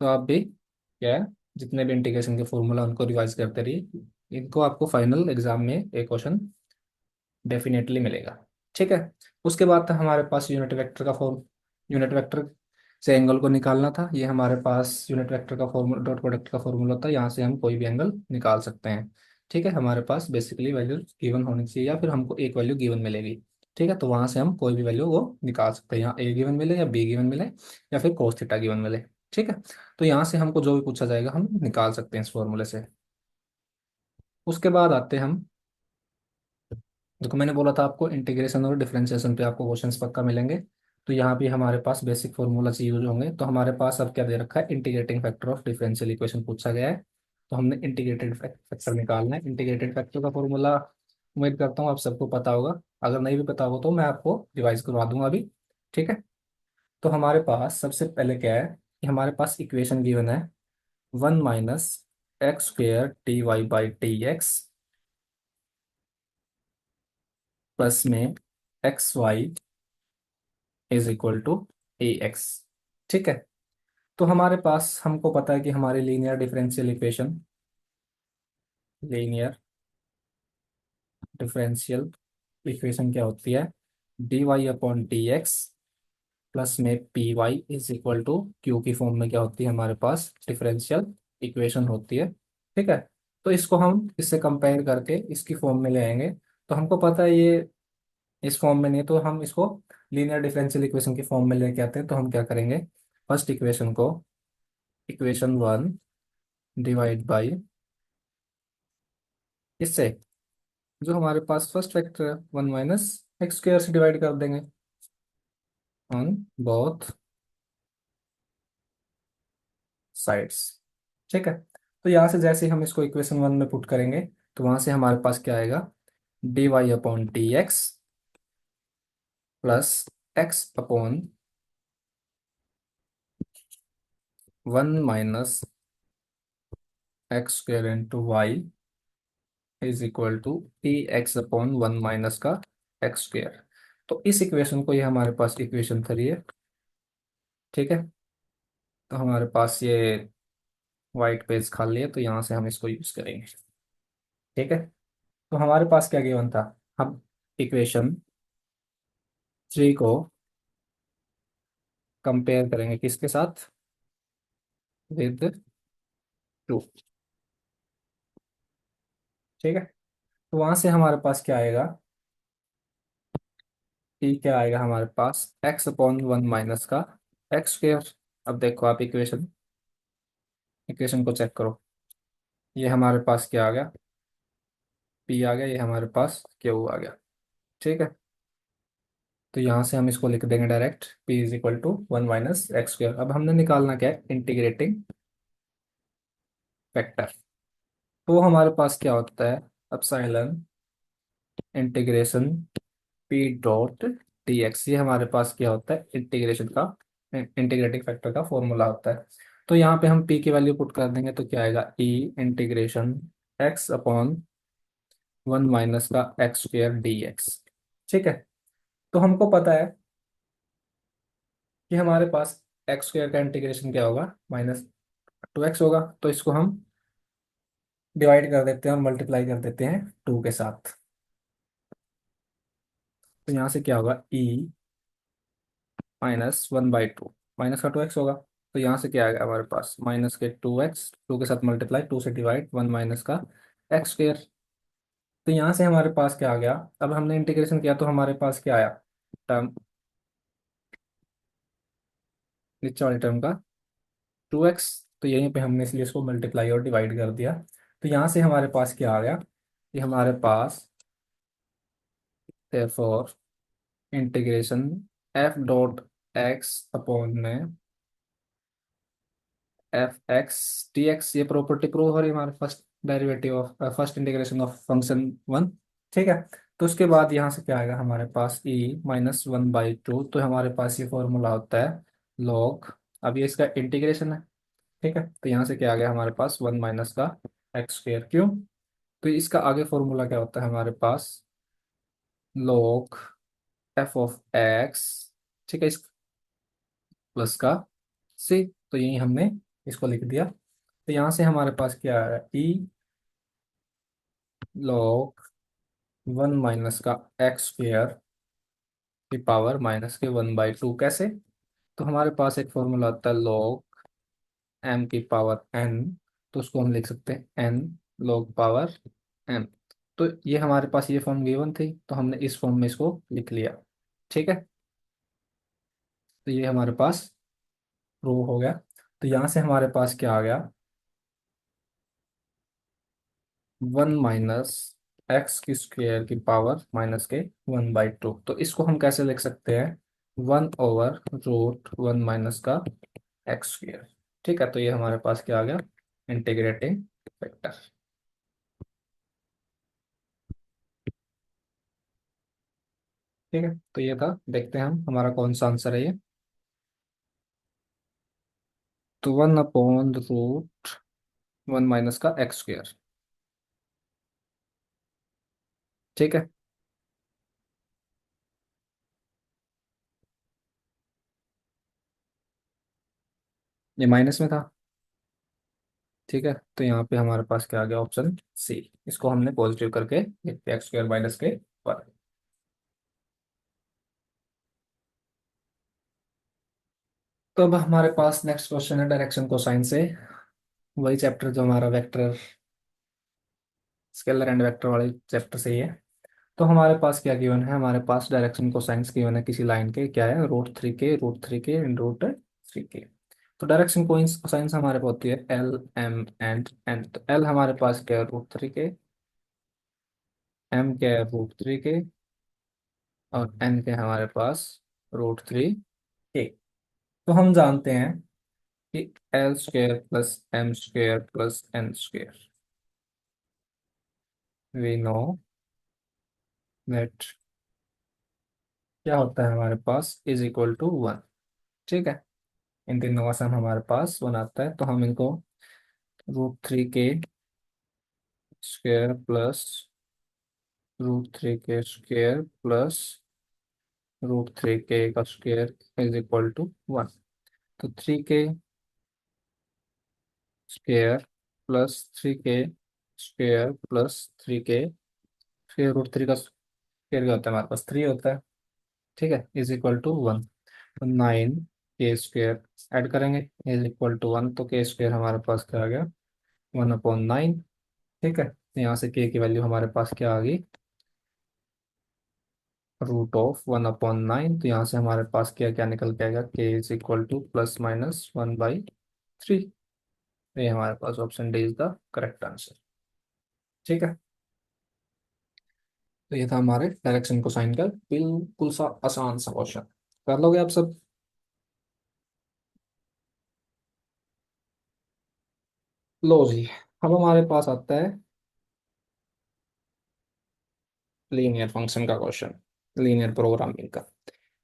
तो आप भी क्या है, जितने भी इंटीग्रेशन के फॉर्मूला उनको रिवाइज करते रहिए, इनको आपको फाइनल एग्जाम में एक क्वेश्चन डेफिनेटली मिलेगा। ठीक है, उसके बाद था हमारे पास यूनिट वेक्टर का फॉर्म, यूनिट वेक्टर से एंगल को निकालना था। ये हमारे पास यूनिट वेक्टर का फॉर्मूला, डॉट प्रोडक्ट का फॉर्मूला होता है, यहाँ से हम कोई भी एंगल निकाल सकते हैं। ठीक है, हमारे पास बेसिकली वैल्यू गिवन होनी चाहिए, या फिर हमको एक वैल्यू गिवन मिलेगी। ठीक है, तो वहाँ से हम कोई भी वैल्यू वो निकाल सकते हैं, यहाँ ए गिवन मिले या बी गिवन मिले या फिर कोस थीटा गिवन मिले। ठीक है, तो यहाँ से हमको जो भी पूछा जाएगा हम निकाल सकते हैं इस फॉर्मूले से। उसके बाद आते हैं हम, देखो मैंने बोला था आपको इंटीग्रेशन और डिफरेंशिएशन पे आपको क्वेश्चंस पक्का मिलेंगे, तो यहाँ भी हमारे पास बेसिक फॉर्मूलाज यूज होंगे। तो हमारे पास अब क्या दे रखा है, integrating factor of differential equation पूछा गया है, तो हमने इंटीग्रेटेड फैक्टर निकालना है। इंटीग्रेटेड फैक्टर का फॉर्मूला उम्मीद करता हूँ आप सबको पता होगा, अगर नहीं भी पता हो तो मैं आपको रिवाइज करवा दूंगा अभी। ठीक है, तो हमारे पास सबसे पहले क्या है कि हमारे पास इक्वेशन गिवन है, 1 - x² dy/dx प्लस में xy = ax। ठीक है, तो हमारे पास हमको पता है कि हमारी लीनियर डिफरेंशियल इक्वेशन क्या होती है, dy/dx प्लस में py = q की फॉर्म में क्या होती है, हमारे पास डिफरेंशियल इक्वेशन होती है। ठीक है, तो इसको हम इससे कंपेयर करके इसकी फॉर्म में ले आएंगे, तो हमको पता है ये इस फॉर्म में नहीं है, तो हम इसको लीनियर डिफरेंशियल इक्वेशन की फॉर्म में लेके आते हैं। तो हम क्या करेंगे, फर्स्ट इक्वेशन को इक्वेशन 1 डिवाइड बाई इससे, जो हमारे पास फर्स्ट वेक्टर है 1 - x² से डिवाइड कर देंगे ऑन बोथ साइड्स। ठीक है, तो यहाँ से जैसे ही हम इसको इक्वेशन 1 में पुट करेंगे, तो वहां से हमारे पास क्या आएगा, dy/dx plus x/(1 - x²) × y = px/(1 - का x²। तो इस इक्वेशन को, ये हमारे पास इक्वेशन 3 है। ठीक है, तो हमारे पास ये वाइट पेज खाली है, तो यहाँ से हम इसको यूज करेंगे। ठीक है, तो हमारे पास क्या गिवन था, हम इक्वेशन 3 को कंपेयर करेंगे किसके साथ, विद 2। ठीक है, तो वहां से हमारे पास क्या आएगा, कि क्या आएगा हमारे पास x/(1 - का x²। अब देखो आप इक्वेशन इक्वेशन को चेक करो, ये हमारे पास क्या आ गया, p आ गया, ये हमारे पास q आ गया। ठीक है, तो यहाँ से हम इसको लिख देंगे डायरेक्ट, p = 1 - x²। अब हमने निकालना क्या है, इंटीग्रेटिंग फैक्टर। तो हमारे पास क्या होता है, एप्सिलॉन इंटीग्रेशन p.dx, ये हमारे पास क्या होता है, इंटीग्रेशन का इंटीग्रेटिंग फैक्टर का फॉर्मूला होता है। तो यहाँ पे हम p की वैल्यू पुट कर देंगे, तो क्या आएगा, e इंटीग्रेशन एक्स अपॉन 1 - का एक्स स्क्वेयर डी एक्स। ठीक है। तो हमको पता है कि हमारे पास एक्स स्क्वेयर का इंटीग्रेशन क्या होगा, -2x होगा। तो इसको हम डिवाइड कर देते हैं और मल्टीप्लाई कर देते हैं 2 के साथ। तो यहाँ से क्या होगा, ई -1/2, माइनस का 2x होगा। तो यहाँ से क्या आएगा हमारे पास, माइनस के 2x, 2 के साथ मल्टीप्लाई, 2 से डिवाइड, 1 - का एक्स स्क्वेयर। तो यहाँ से हमारे पास क्या आ गया, अब हमने इंटीग्रेशन किया तो हमारे पास क्या आया, टर्म, नीचे वाले टर्म का 2x। तो यहीं पे हमने इसलिए इसको मल्टीप्लाई और डिवाइड कर दिया। तो यहाँ से हमारे पास क्या आ गया, कि हमारे पास therefore इंटीग्रेशन f.x अपॉन में f(x) dx, ये प्रॉपर्टी प्रूव हो रही है हमारे first derivative of first integration of function 1। ठीक है। तो उसके बाद यहाँ से क्या आएगा हमारे पास, e -1/2। तो हमारे पास ये फॉर्मूला होता है log, अब ये इसका इंटीग्रेशन है। ठीक है। तो यहाँ से क्या आ गया हमारे पास, 1 - का एक्स स्क्वेयर, क्यों, तो इसका आगे फॉर्मूला क्या होता है हमारे पास, log f(x), ठीक है, इस प्लस का c। तो यही हमने इसको लिख दिया। तो यहाँ से हमारे पास क्या है, ई log 1 - का एक्स स्क्वेयर की पावर -(-1/2)। कैसे, तो हमारे पास एक फॉर्मूला आता है log m की पावर n। तो उसको हम लिख सकते हैं n log पावर m। तो ये हमारे पास ये फॉर्म गिवन थी, तो हमने इस फॉर्म में इसको लिख लिया। ठीक है। तो ये हमारे पास प्रूव हो गया। तो यहाँ से हमारे पास क्या आ गया, 1 - एक्स की स्क्वेयर की पावर -(-1/2)। तो इसको हम कैसे लिख सकते हैं, 1/√1 - का एक्स स्क्वेयर। ठीक है। तो ये हमारे पास क्या आ गया, इंटीग्रेटिंग फैक्टर। ठीक है। तो ये था, देखते हैं हम हमारा कौन सा आंसर है ये। तो 1/√1 - का एक्स स्क्वेयर। ठीक है। ये माइनस में था। ठीक है। तो यहाँ पे हमारे पास क्या आ गया, ऑप्शन सी। इसको हमने पॉजिटिव करके लिखते हैं, एक्स स्क्वेयर माइनस के पर। तो अब हमारे पास नेक्स्ट क्वेश्चन है डायरेक्शन कोसाइन से, वही चैप्टर जो हमारा वेक्टर, स्केलर एंड वेक्टर वाले चैप्टर से ही है। तो हमारे पास क्या गिवन है, हमारे पास डायरेक्शन कोसाइंस गिवन है किसी लाइन के, क्या है, √3 के एंड √3 के। तो डायरेक्शन कोसाइंस हमारे पास होती है एल, एम एंड एन। तो एल हमारे पास क्या है, √3 के, एम क्या है, √3 के, और एन के हमारे पास √3 के। तो हम जानते हैं कि L square plus M square plus N square, we know that क्या होता है हमारे पास, इज इक्वल टू 1। ठीक है। इन तीनों का सम हमारे पास 1 आता है। तो हम इनको √3 के स्क्वेयर प्लस √3 के स्क्वेयर प्लस √3 के का स्क्वेयर इज इक्वल टू 1। तो 3 के स्क्वेयर प्लस 3 के स्क्वेयर प्लस 3 के, फिर √3 का स्क्वेयर क्या होता है हमारे पास, 3 होता है। ठीक है, इज इक्वल टू 1। 9 के स्क्वेयर ऐड करेंगे, इज इक्वल टू 1। तो के स्क्वेयर हमारे पास क्या आ गया, 1/9। ठीक है। तो यहाँ से के की वैल्यू हमारे पास क्या आ गई, √1/9। तो यहाँ से हमारे पास क्या क्या निकल के आएगा, के इज इक्वल टू +-1/3। ये हमारे पास option D is the correct answer. ठीक है। तो ये था हमारे डायरेक्शन को साइन का बिल्कुल सा आसान सा क्वेश्चन। कर लोगे आप सब। लो जी, अब हमारे पास आता है लीनियर फंक्शन का क्वेश्चन, लीनियर प्रोग्रामिंग का।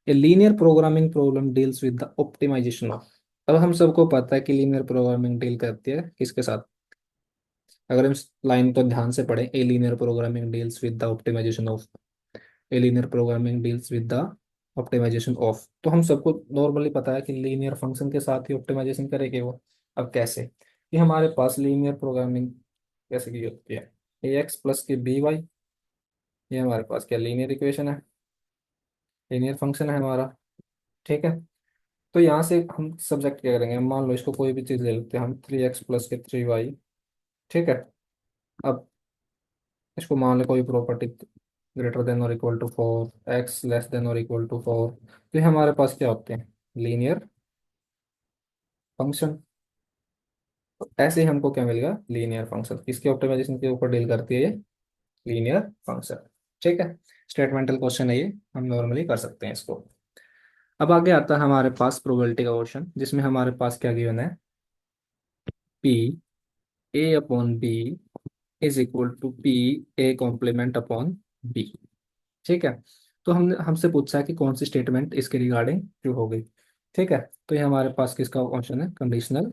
ये linear programming problem deals with the optimization of. अब हम सबको पता है कि लीनियर प्रोग्रामिंग डील करती है किसके साथ, अगर हम इस लाइन को ध्यान से पढ़ें, a linear programming deals with the optimization of, a linear programming deals with the optimization of, तो हम सबको नॉर्मली पता है कि लीनियर फंक्शन के साथ ही ऑप्टिमाइजेशन करेंगे वो। अब कैसे, कि हमारे पास लीनियर प्रोग्रामिंग कैसे की होती है, ए एक्स प्लस के बी वाई, ये हमारे पास क्या लीनियर इक्वेशन है, लीनियर फंक्शन है हमारा। ठीक है। तो यहाँ से हम सब्जेक्ट क्या करेंगे, मान लो इसको कोई भी चीज़ ले लेते हैं हम, 3x प्लस के 3y। ठीक है। अब इसको मान लो कोई प्रॉपर्टी ग्रेटर देन और equal to 4, X less than और इक्वल टू 4, तो ये हमारे पास क्या होते हैं, लीनियर फंक्शन। तो ऐसे ही हमको क्या मिलेगा, लीनियर फंक्शन, किसके ऑप्टिमाइजेशन के ऊपर डील करती है ये, लीनियर फंक्शन। ठीक है। स्टेटमेंटल क्वेश्चन है ये, हम नॉर्मली कर सकते हैं इसको। अब आगे आता है हमारे पास प्रोबेबिलिटी का क्वेश्चन, जिसमें हमारे पास क्या गिवन है, P A upon B is equal to P A complement upon B. ठीक है। तो हमने हमसे पूछा है कि कौन सी स्टेटमेंट इसके रिगार्डिंग ट्रू हो गई। ठीक है। तो ये हमारे पास किसका ऑप्शन है, कंडीशनल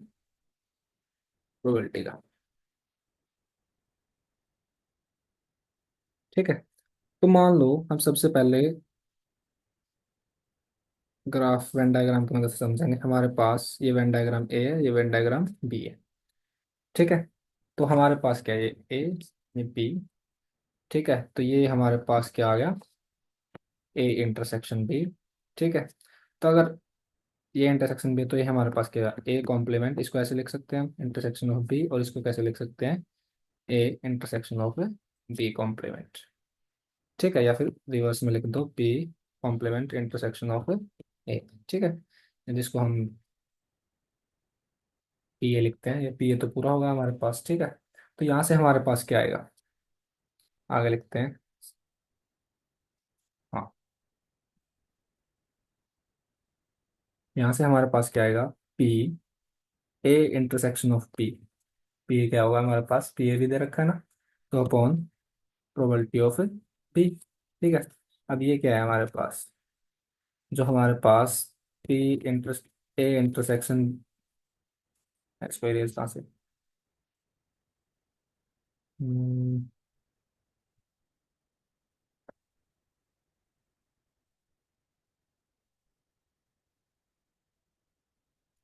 प्रोबेबिलिटी का। ठीक है। तो मान लो हम सबसे पहले ग्राफ वेन डायग्राम की मदद से समझेंगे। हमारे पास ये वेन डायग्राम ए है, ये वेन डायग्राम बी है। ठीक है। तो हमारे पास क्या है, ये ए, ये बी। ठीक है। तो ये हमारे पास क्या आ गया, ए इंटरसेक्शन बी। ठीक है। तो अगर ये इंटरसेक्शन बी, तो ये हमारे पास क्या है, ए कॉम्प्लीमेंट, इसको ऐसे लिख सकते हैं हम, इंटरसेक्शन ऑफ बी, और इसको कैसे लिख सकते हैं, A intersection of B complement. ठीक है। या फिर रिवर्स में लिख दो, P complement intersection of A. ठीक है। जिसको हम पी ए लिखते हैं, ये पी ए तो पूरा होगा हमारे पास। ठीक है। तो यहाँ से हमारे पास क्या आएगा, आगे लिखते हैं। हाँ, यहाँ से हमारे पास क्या आएगा, P A intersection of P. P A क्या होगा हमारे पास, पी ए भी दे रखा है ना, तो अपॉन प्रोबेबिलिटी ऑफ पी। ठीक है। अब ये क्या है हमारे पास, जो हमारे पास P inter A intersection, experience कहाँ से, हम्म,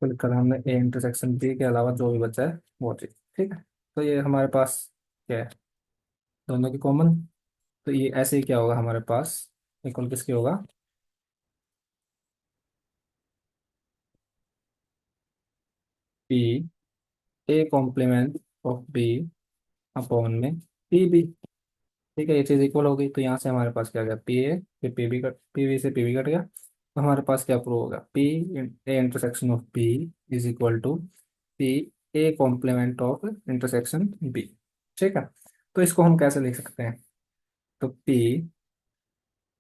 फिर कल हमने ए इंटरसेक्शन बी के अलावा जो भी बचा है वो चीज। ठीक है। तो ये हमारे पास क्या है, दोनों की कॉमन। तो ये ऐसे ही क्या होगा हमारे पास, इक्वल किसके होगा, P A complement of B upon में पी बी। ठीक है। ये चीज इक्वल हो गई, तो यहाँ से हमारे पास क्या गया, पी ए, फिर P B cut, P B से पी बी कट गया, तो हमारे पास क्या प्रूव होगा, P A intersection of P is equal to P A complement of intersection B. ठीक है। तो इसको हम कैसे लिख सकते हैं, तो P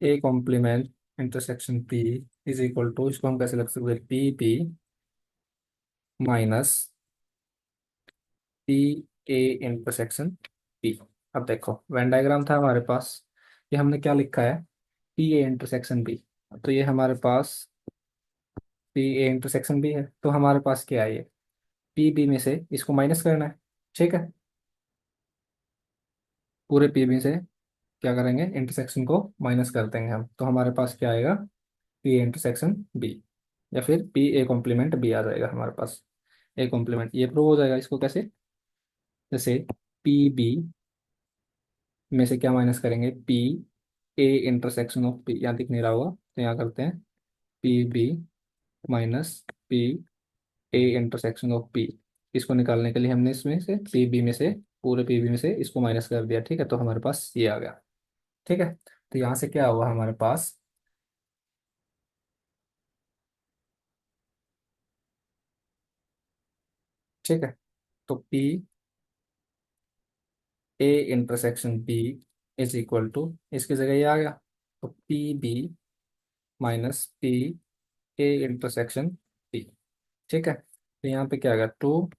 A complement intersection P is equal to, इसको हम कैसे लिख सकते हैं, P P minus P A intersection P. अब देखो वेन डायग्राम था हमारे पास, ये हमने क्या लिखा है, पी ए इंटरसेक्शन बी। तो ये हमारे पास पी ए इंटरसेक्शन बी है, तो हमारे पास क्या है, ये पी बी में से इसको माइनस करना है। ठीक है। पूरे पी बी से क्या करेंगे, इंटरसेक्शन को माइनस कर देंगे हम, तो हमारे पास क्या आएगा, पी ए इंटरसेक्शन बी, या फिर पी ए कॉम्प्लीमेंट बी आ जाएगा हमारे पास। ए कॉम्प्लीमेंट ये प्रूव हो जाएगा, इसको कैसे, जैसे पी बी में से क्या माइनस करेंगे, P A intersection of P, यहाँ दिख नहीं रहा होगा तो यहाँ करते हैं, P B minus P A intersection of P. इसको निकालने के लिए हमने इसमें से पी बी में से, पूरे पी बी में से इसको माइनस कर दिया। ठीक है। तो हमारे पास ये आ गया। ठीक है। तो यहाँ से क्या हुआ हमारे पास, ठीक है, तो P A intersection B is equal to, इसकी जगह ये आ गया, तो P B minus P A intersection B. ठीक है। तो यहाँ पे क्या आ गया, two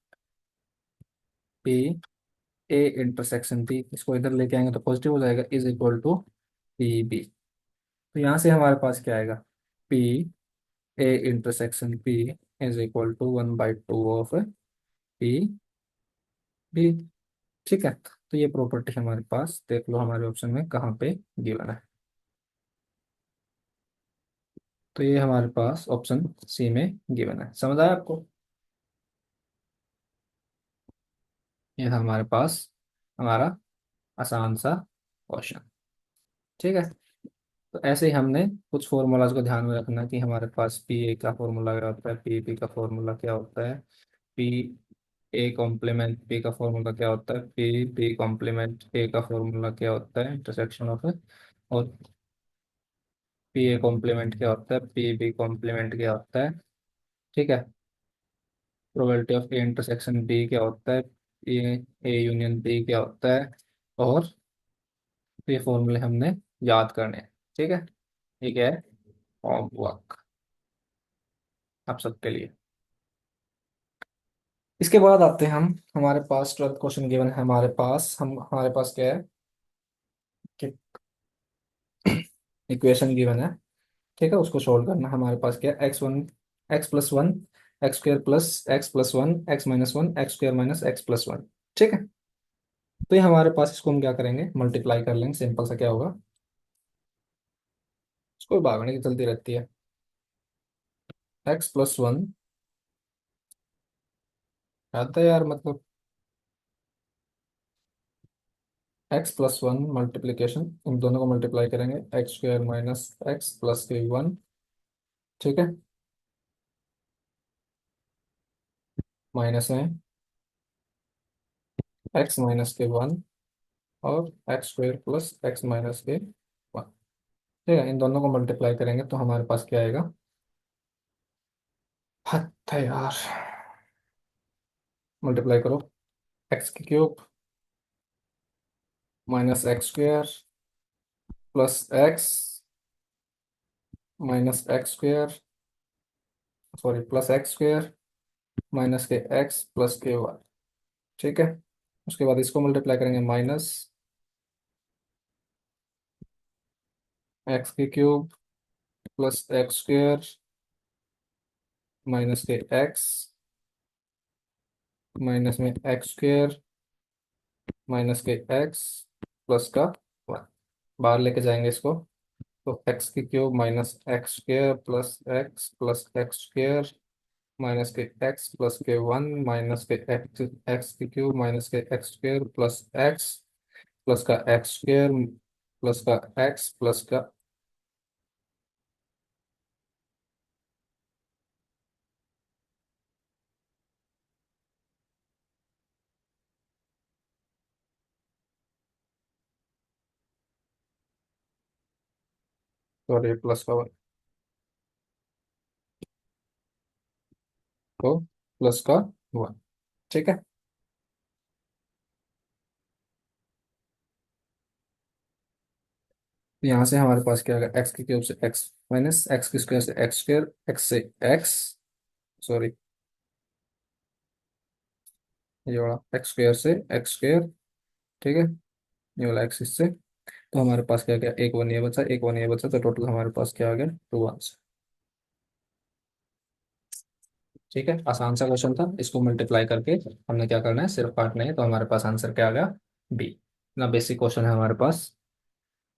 P A intersection B, इसको इधर लेके आएंगे तो पॉजिटिव हो जाएगा, is equal to P B. तो यहाँ से हमारे पास क्या आएगा, P A intersection P is equal to 1/2 of P B. ठीक है, तो ये प्रॉपर्टी हमारे पास देख लो हमारे ऑप्शन में कहाँ पे गिवन है। तो ये हमारे पास ऑप्शन सी में गिवन है, समझ आया आपको? ये था हमारे पास हमारा आसान सा क्वेश्चन। ठीक है, तो ऐसे ही हमने कुछ फॉर्मूलाज को ध्यान में रखना कि हमारे पास पी ए का फॉर्मूला क्या होता है, पी बी का फॉर्मूला क्या होता है, पी ए कॉम्प्लीमेंट पी का फॉर्मूला क्या होता है, पी बी कॉम्प्लीमेंट ए का फॉर्मूला क्या होता है, इंटरसेक्शन ऑफ, और पी ए कॉम्प्लीमेंट क्या होता है, पी बी कॉम्प्लीमेंट क्या होता है। ठीक है, probability of A intersection B क्या होता है, ए ए यूनियन बी क्या होता है, और ये फॉर्मूले हमने याद करने हैं। ठीक है, ये क्या है, होमवर्क आप सबके लिए। इसके बाद आते हैं हम, हमारे पास 12th क्वेश्चन गिवन है हमारे पास, हम हमारे पास क्या है कि इक्वेशन गिवन है। ठीक है, उसको सोल्व करना है। हमारे पास क्या है, x plus one x square plus x plus one x minus one x square minus x plus one. ठीक है, तो ये हमारे पास, इसको हम क्या करेंगे, मल्टीप्लाई कर लेंगे। सिंपल सा क्या होगा, इसको भागने की चलती रहती है। x+1, आता है यार मतलब, x+1 मल्टीप्लीकेशन, इन दोनों को मल्टीप्लाई करेंगे, x² माइनस एक्स प्लस के वन। ठीक है, माइनस में x माइनस के वन, और x² प्लस एक्स माइनस के वन। ठीक है, इन दोनों को मल्टीप्लाई करेंगे तो हमारे पास क्या आएगा, हद है यार, मल्टीप्लाई करो, x³ minus x² plus x minus x² sorry plus x² minus के एक्स प्लस के वन। ठीक है, उसके बाद इसको मल्टीप्लाई करेंगे, minus x³ plus x² minus के एक्स माइनस में x² माइनस के एक्स प्लस का वन। बाहर लेके जाएंगे इसको, तो x³ minus x² plus x minus के एक्स प्लस के वन माइनस के x³ माइनस के x² प्लस एक्स प्लस का x² प्लस का एक्स प्लस का, सॉरी प्लस का वन, तो प्लस का वन। ठीक है, तो यहाँ से हमारे पास क्या आएगा, x³ से x माइनस x² से x², x से x, सॉरी ये वाला x² से x²। ठीक है, ये वाला x इससे, तो हमारे पास क्या गया, एक वन ये बचा, एक वन ये बचा, तो टोटल हमारे पास क्या आ गया, टू वन। ठीक है, आसान सा क्वेश्चन था, इसको मल्टीप्लाई करके हमने क्या करना है, सिर्फ काटना है, तो हमारे पास आंसर क्या आ गया, बी। ना बेसिक क्वेश्चन है हमारे पास।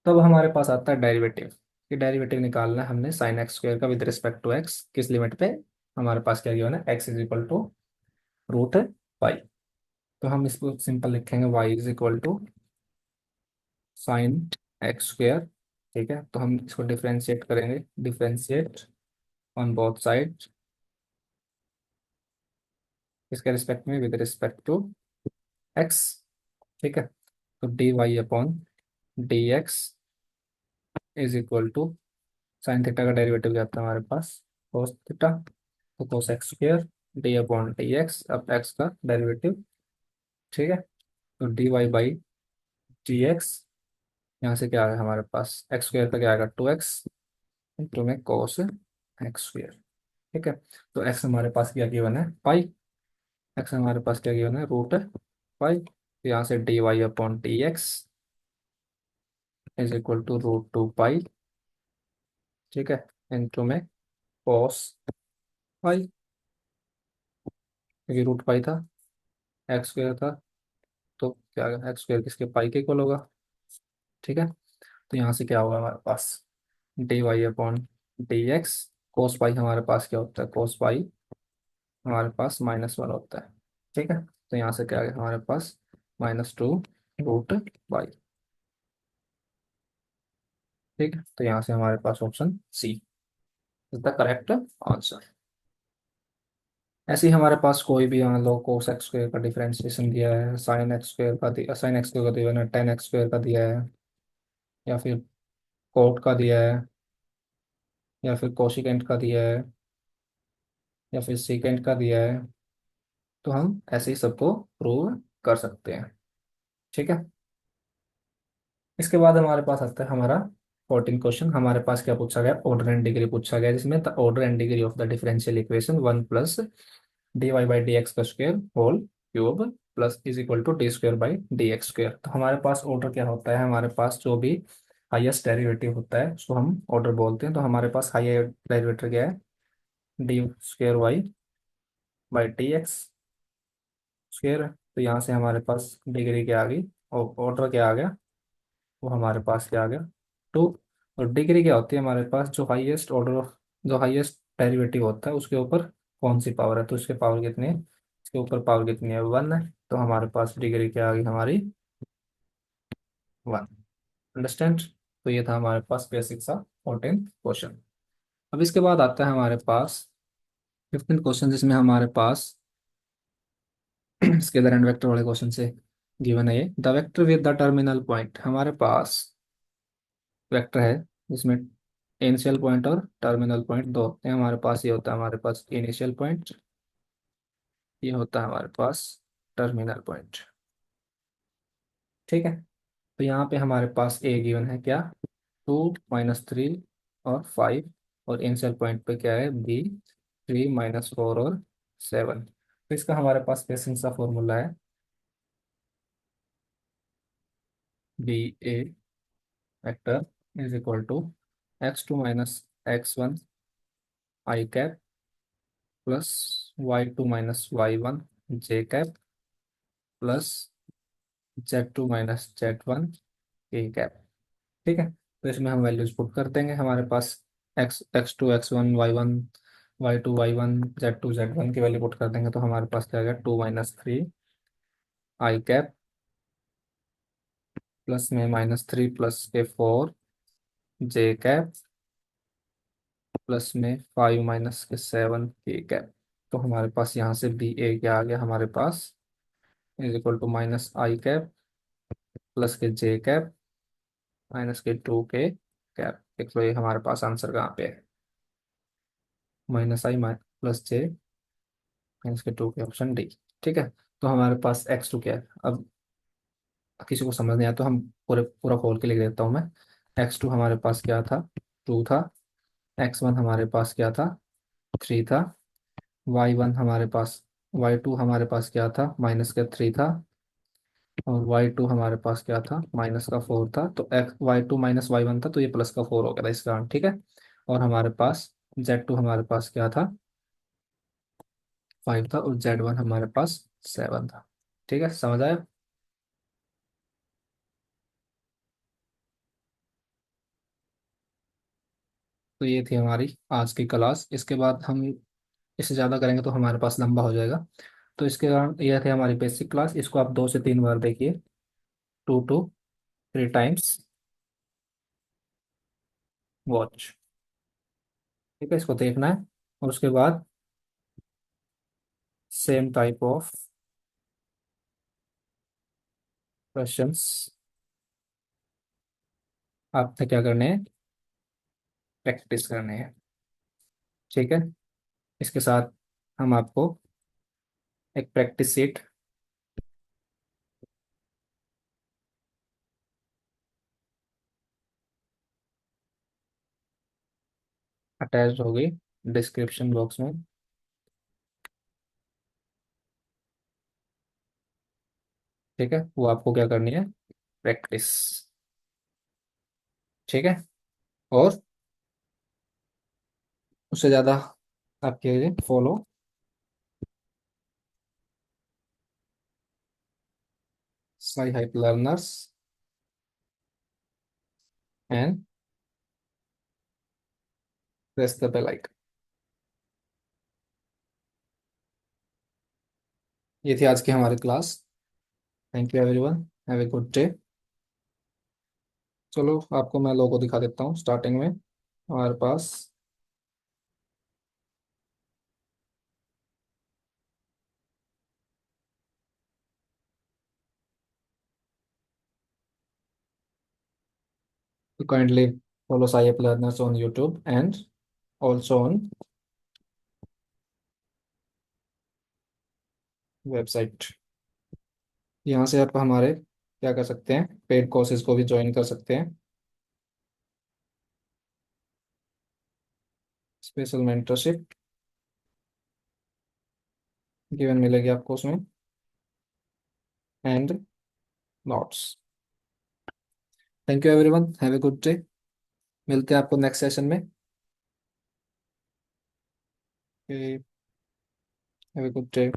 तब हमारे पास आता है डेरिवेटिव, कि डेरिवेटिव निकालना है हमने sin x² का विद रिस्पेक्ट टू x, किस लिमिट पे, हमारे पास क्या गिवन है, x √पाई। तो हम इसको सिंपल लिखेंगे, y = sin x²। ठीक है, तो हम इसको डिफ्रेंशिएट करेंगे, डिफ्रेंशिएट ऑन बोथ साइड, इसके रिस्पेक्ट में विद रिस्पेक्ट टू x। ठीक है, तो dy/dx साइन थीटा का डेरिवेटिव क्या था हमारे पास, cos थीटा, तो cos x², d/dx, अब x का डेरिवेटिव। ठीक है, तो dy/dx, यहाँ से क्या आ गया हमारे पास, x² का क्या आएगा, 2x इंटू में cos x²। ठीक है, तो x हमारे पास क्या गिवन है, पाई, x हमारे पास क्या गिवन है, √पाई। तो यहाँ से dy/dx = √2 पाई। ठीक है, इंटू में cos पाई, क्योंकि √पाई था, x² था, तो क्या होगा, एक्स स्क्वायर किसके, पाई के इक्वल होगा। ठीक है, तो यहाँ से क्या होगा हमारे पास, d y upon d x. Cos pi हमारे पास क्या होता है, कोस पाई हमारे पास -1 होता है। ठीक है, तो यहाँ से क्या आ गया हमारे पास, -2 रूट पाई। ठीक है, तो यहाँ से हमारे पास option C is the correct answer. ऐसे ही हमारे पास कोई भी मान लो कोस एक्स स्क्वायर का डिफरेंशिएशन दिया है, साइन एक्स स्क्वायर का दिया, साइन एक्स स्क्वायर का दिया है, टेन एक्स स्क्वायर का दिया है, या फिर कोट का दिया है, या फिर कोशिकेंट का दिया है, या फिर सीकेंट का दिया है, तो हम ऐसे ही सबको प्रूव कर सकते हैं। ठीक है, इसके बाद हमारे पास आता है हमारा 14 क्वेश्चन। हमारे पास क्या पूछा गया, ऑर्डर एंड डिग्री पूछा गया, जिसमें the order and degree of the differential equation 1 + dy/dx का square whole cube plus is equal to d²/dx²। तो हमारे पास ऑर्डर क्या होता है, हमारे पास जो भी हाईएस्ट डेरिवेटिव होता है उसको हम ऑर्डर बोलते हैं। तो हमारे पास हाईएस्ट डेरिवेटिव क्या है, d²y/dx²। तो यहाँ से हमारे पास डिग्री क्या आ गई और ऑर्डर क्या आ गया, वो हमारे पास क्या आ गया, 2। और डिग्री क्या होती है हमारे पास, जो हाईएस्ट ऑर्डर ऑफ, जो हाईएस्ट डेरिवेटिव होता है उसके ऊपर कौन सी पावर है, तो उसके पावर कितनी है, इसके ऊपर पावर कितनी है, 1 है। तो हमारे पास डिग्री क्या आ गई हमारी, 1। अंडरस्टैंड। तो ये था हमारे पास बेसिक सा 14 क्वेश्चन। अब इसके बाद आता है हमारे पास 15 क्वेश्चन, जिसमें हमारे पास स्केलर एंड वेक्टर वाले क्वेश्चन से गिवन है। ये the vector with the terminal point, हमारे पास वेक्टर है जिसमें इनिशियल पॉइंट और टर्मिनल पॉइंट दो होते हैं। हमारे पास ये होता है हमारे पास इनिशियल पॉइंट, ये होता है हमारे पास टर्मिनल पॉइंट। ठीक है, तो यहाँ पे हमारे पास ए गिवन है क्या, 2 - 3 और 5, और इनिशियल पॉइंट पे क्या है बी, 3 - 4 और 7। तो इसका हमारे पास बेसिक सा फॉर्मूला है, B A vector is equal to x2 - x1 I cap plus y2 - y1 J cap plus Z2 - Z1 के कैप। ठीक है, तो इसमें हम वैल्यूज पुट कर देंगे। हमारे पास x2 x1 y1 y2 y1 Z2 Z1 की वैल्यू पुट कर देंगे, तो हमारे पास क्या आ गया, 2 - 3 आई कैप प्लस में -3 प्लस के 4 जे कैप प्लस में 5 - के 7 के कैप। तो हमारे पास यहाँ से बी ए क्या आ गया हमारे पास, is equal to -i cap plus k j cap -के 2 के कैप। देख लो ये हमारे पास आंसर कहाँ पे है, -आई प्लस जे -के 2 के, ऑप्शन डी। ठीक है, तो हमारे पास x2 क्या है, अब किसी को समझ नहीं आया तो हम पूरे पूरा खोल के लिख देता हूँ मैं। x2 हमारे पास क्या था, 2 था। x1 हमारे पास क्या था, 3 था। y1 हमारे पास, y2 हमारे पास क्या था, -3 था। और y2 हमारे पास क्या था, -4 था। तो y2 -y1 था, तो ये +4 हो गया था इस कारण। ठीक है, और हमारे पास z2 हमारे पास क्या था, 5 था। और z1 हमारे पास 7 था। ठीक है, समझ आया। तो ये थी हमारी आज की क्लास। इसके बाद हम इससे ज़्यादा करेंगे तो हमारे पास लंबा हो जाएगा। तो इसके कारण यह थी हमारी बेसिक क्लास। इसको आप 2 से 3 बार देखिए, 2 to 3 टाइम्स वॉच। ठीक है, इसको देखना है। और उसके बाद सेम टाइप ऑफ क्वेश्चंस आपने क्या करने हैं, प्रैक्टिस करने हैं। ठीक है, इसके साथ हम आपको एक प्रैक्टिस सीट अटैच होगी डिस्क्रिप्शन बॉक्स में। ठीक है, वो आपको क्या करनी है, प्रैक्टिस। ठीक है, और उससे ज़्यादा आपके follow I help learners and press the bell icon. ये थी आज की हमारी class. Thank you everyone, have a good day. चलो आपको मैं लोगो दिखा देता हूँ। स्टार्टिंग में हमारे पास kindly follow Sai app learners on YouTube and also on website. यहाँ से आप हमारे क्या कर सकते हैं, पेड कोर्सेज को भी ज्वाइन कर सकते हैं। स्पेशल मेंटरशिप गिवन मिलेगी आपको उसमें, and notes. Thank you everyone, have a good day. मिलते हैं आपको नेक्स्ट सेशन में। Have a good day.